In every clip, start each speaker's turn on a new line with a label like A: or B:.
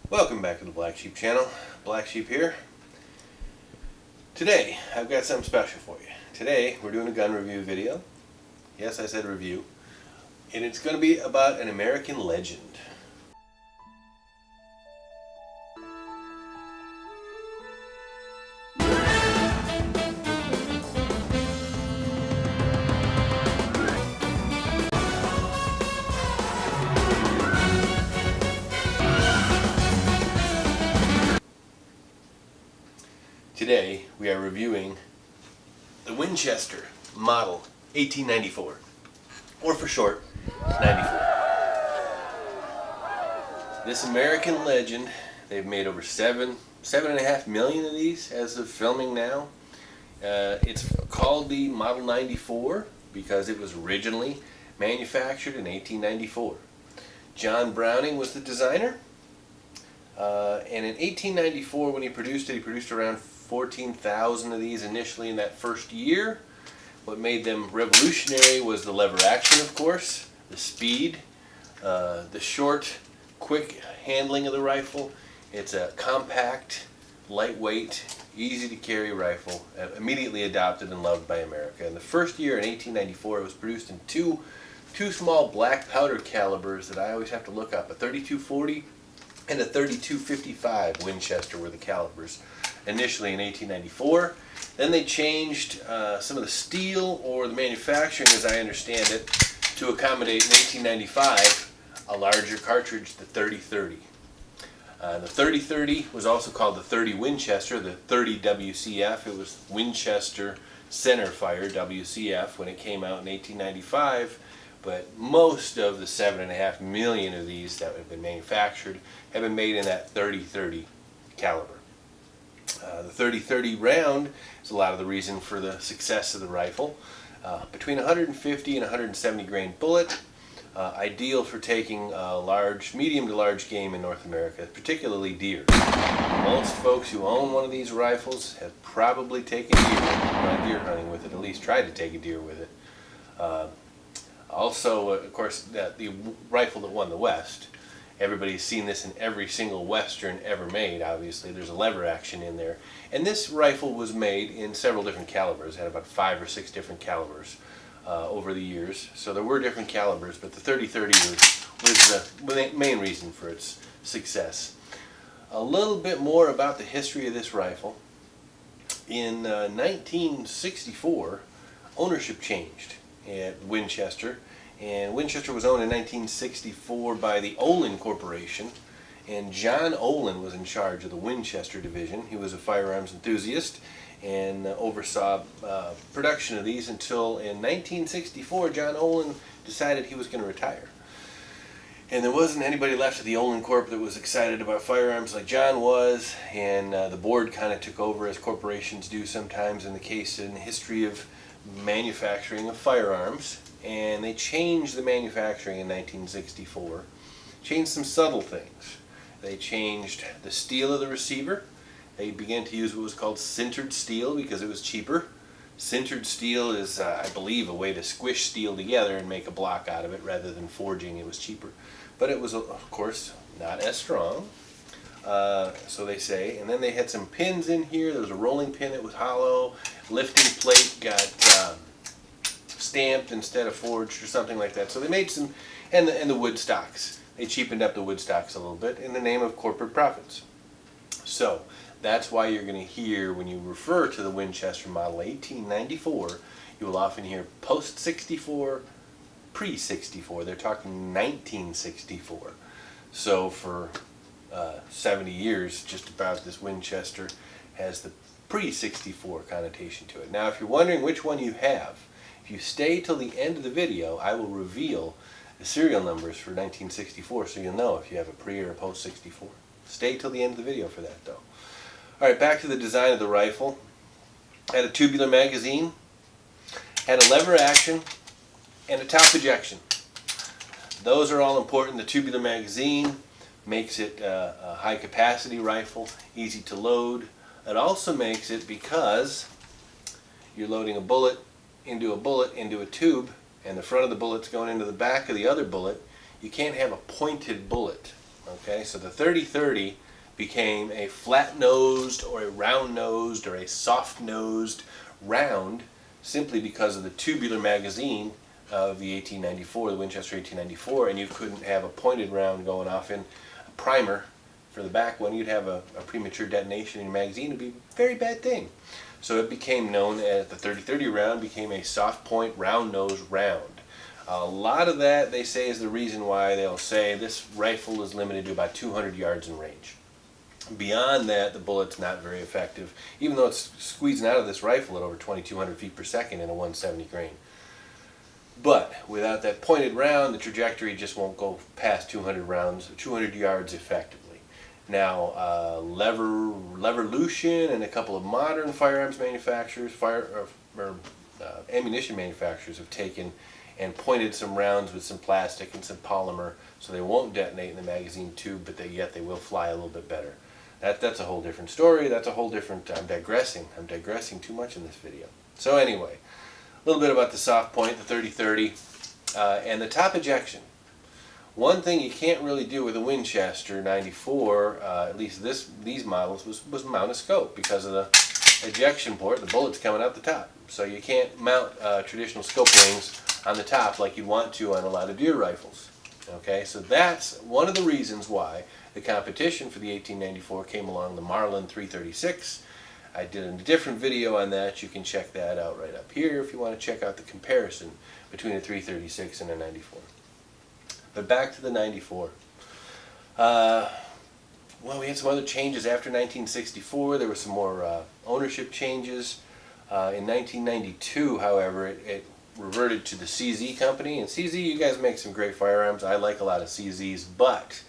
A: Welcome back to the Black Sheep channel. Black Sheep here. Today I've got something special for you. Today we're doing a gun review video. Yes, I said review. And it's going to be about an American legend. Today we are reviewing the Winchester model 1894, or for short, 94. This American legend, they've made over 7.5 million of these as of filming now. It's called the Model 94 because it was originally manufactured in 1894. John Browning was the designer. And in 1894, when he produced around 14,000 of these initially in that first year. What made them revolutionary was the lever action, of course, the speed, the short, quick handling of the rifle. It's a compact, lightweight, easy to carry rifle, immediately adopted and loved by America. In the first year, in 1894, it was produced in two small black powder calibers that I always have to look up, a 3240 and a 3255 Winchester were the calibers initially in 1894. Then they changed some of the steel or the manufacturing, as I understand it, to accommodate in 1895 a larger cartridge, the 3030. The 3030 was also called the 30 Winchester, the 30 WCF. It was Winchester Centerfire WCF when it came out in 1895. But most of the 7.5 million of these that have been manufactured have been made in that 30-30 caliber. The 30-30 round is a lot of the reason for the success of the rifle. Between 150 and 170 grain bullet, ideal for taking medium to large game in North America, particularly deer. Most folks who own one of these rifles have probably taken deer hunting with it, at least tried to take a deer with it. Also, of course, the rifle that won the West. Everybody's seen this in every single Western ever made, obviously. There's a lever action in there. And this rifle was made in several different calibers. It had about 5 or 6 different calibers over the years. So there were different calibers, but the 30-30 was the main reason for its success. A little bit more about the history of this rifle. In 1964, ownership changed at Winchester, and Winchester was owned in 1964 by the Olin Corporation, and John Olin was in charge of the Winchester division. He was a firearms enthusiast and oversaw production of these until in 1964 John Olin decided he was going to retire. And there wasn't anybody left of the Olin Corp that was excited about firearms like John was, and the board kind of took over, as corporations do sometimes in the case in the history of manufacturing of firearms, and they changed the manufacturing in 1964. Changed some subtle things. They changed the steel of the receiver. They began to use what was called sintered steel because it was cheaper. Sintered steel is, I believe, a way to squish steel together and make a block out of it rather than forging. It was cheaper. But it was, of course, not as strong. So they say. And then they had some pins in here. There was a rolling pin that was hollow. Lifting plate got stamped instead of forged or something like that. So they made some, and the wood stocks. They cheapened up the wood stocks a little bit in the name of corporate profits. So that's why you're going to hear, when you refer to the Winchester model 1894, you will often hear post-64, pre-64. They're talking 1964. So for 70 years, just about, this Winchester has the pre-64 connotation to it. Now, if you're wondering which one you have, if you stay till the end of the video, I will reveal the serial numbers for 1964 so you'll know if you have a pre or a post-64. Stay till the end of the video for that, though. Alright, back to the design of the rifle. Had a tubular magazine, had a lever action, and a top ejection. Those are all important. The tubular magazine makes it a high capacity rifle, easy to load. It also makes it, because you're loading a bullet into a tube, and the front of the bullet's going into the back of the other bullet, you can't have a pointed bullet. Okay, so the 30-30 became a flat-nosed or a round-nosed or a soft-nosed round simply because of the tubular magazine of the 1894, the Winchester 1894, and you couldn't have a pointed round going off in a primer for the back one. You'd have a premature detonation in your magazine. It'd be a very bad thing. So it became known as the 30-30 round became a soft point round nose round. A lot of that, they say, is the reason why they'll say this rifle is limited to about 200 yards in range. Beyond that, the bullet's not very effective, even though it's squeezing out of this rifle at over 2,200 feet per second in a 170 grain. But without that pointed round, the trajectory just won't go past 200 yards effectively. Now, Leverlution and a couple of modern firearms manufacturers, ammunition manufacturers have taken and pointed some rounds with some plastic and some polymer so they won't detonate in the magazine tube, but yet they will fly a little bit better. That's a whole different story. That's a whole different... I'm digressing too much in this video. So anyway, a little bit about the soft point, the 30-30, and the top ejection. One thing you can't really do with a Winchester 94, at least these models, was mount a scope because of the ejection port. The bullet's coming out the top. So you can't mount traditional scope rings on the top like you'd want to on a lot of deer rifles. Okay, so that's one of the reasons why the competition for the 1894 came along, the Marlin 336. I did a different video on that. You can check that out right up here if you want to check out the comparison between a 336 and a 94. But back to the 94. Well, we had some other changes after 1964. There were some more ownership changes. In 1992, however, it reverted to the CZ company. And CZ, you guys make some great firearms. I like a lot of CZs, but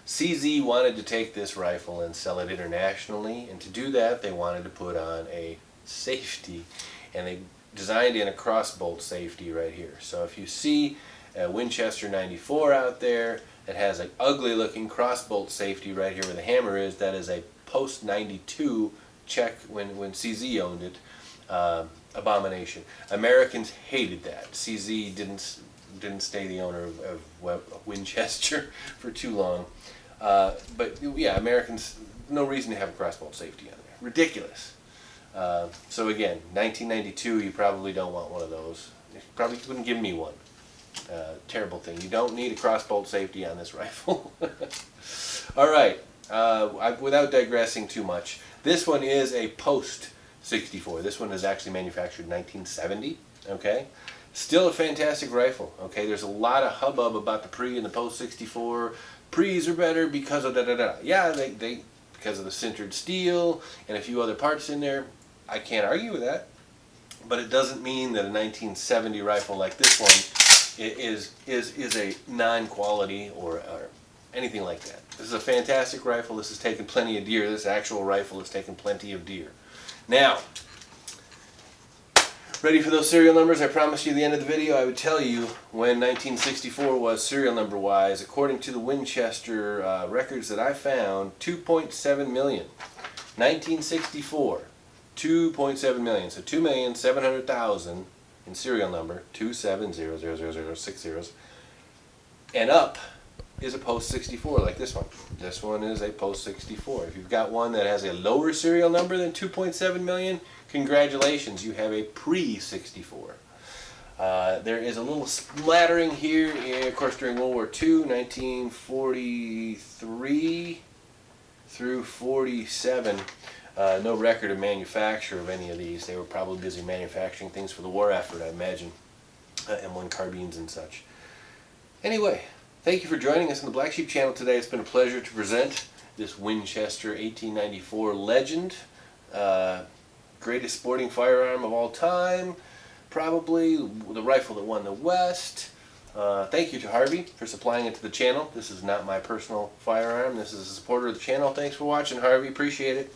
A: CZ wanted to take this rifle and sell it internationally, and to do that they wanted to put on a safety, and they designed in a crossbolt safety right here. So if you see a Winchester 94 out there that has an ugly looking crossbolt safety right here where the hammer is, that is a post 92 check when CZ owned it. Abomination. Americans hated that. CZ didn't stay the owner of Winchester for too long. But yeah, Americans, no reason to have a crossbolt safety on there. Ridiculous. So again, 1992, you probably don't want one of those. You probably couldn't give me one. Terrible thing. You don't need a crossbolt safety on this rifle. Alright, without digressing too much, this one is a post 64. This one is actually manufactured in 1970. Okay, still a fantastic rifle. Okay, there's a lot of hubbub about the pre and the post 64. Pre's are better because of da-da-da. Yeah, they because of the sintered steel and a few other parts in there. I can't argue with that, but it doesn't mean that a 1970 rifle like this one is a non-quality or anything like that. This is a fantastic rifle. This has taken plenty of deer. This actual rifle has taken plenty of deer. Now, ready for those serial numbers? I promised you at the end of the video I would tell you when 1964 was serial number wise. According to the Winchester records that I found, 2.7 million. 1964, 2.7 million. So 2,700,000 in serial number, 2700060, and up is a post 64 like this one. This one is a post 64. If you've got one that has a lower serial number than 2.7 million, congratulations, you have a pre-64. There is a little splattering here, of course, during World War II, 1943 through 47. No record of manufacture of any of these. They were probably busy manufacturing things for the war effort, I imagine, M1 carbines and such. Anyway, thank you for joining us on the Black Sheep channel today. It's been a pleasure to present this Winchester 1894 Legend. Greatest sporting firearm of all time. Probably the rifle that won the West. Thank you to Harvey for supplying it to the channel. This is not my personal firearm. This is a supporter of the channel. Thanks for watching, Harvey. Appreciate it.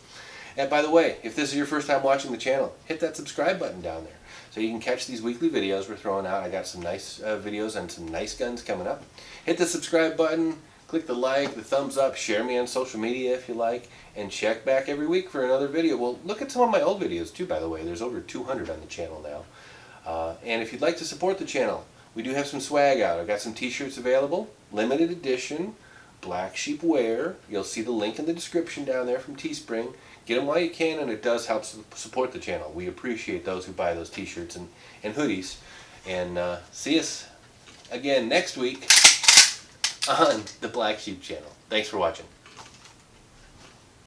A: And by the way, if this is your first time watching the channel, hit that subscribe button down there so you can catch these weekly videos we're throwing out. I got some nice videos and some nice guns coming up. Hit the subscribe button, click the like, the thumbs up, share me on social media if you like, and check back every week for another video. Well, look at some of my old videos too, by the way. There's over 200 on the channel now. And if you'd like to support the channel, we do have some swag out. I've got some t-shirts available, limited edition, Black Sheep Wear. You'll see the link in the description down there from Teespring. Get them while you can, and it does help support the channel. We appreciate those who buy those t-shirts and hoodies. And see us again next week on the Black Sheep channel. Thanks for watching.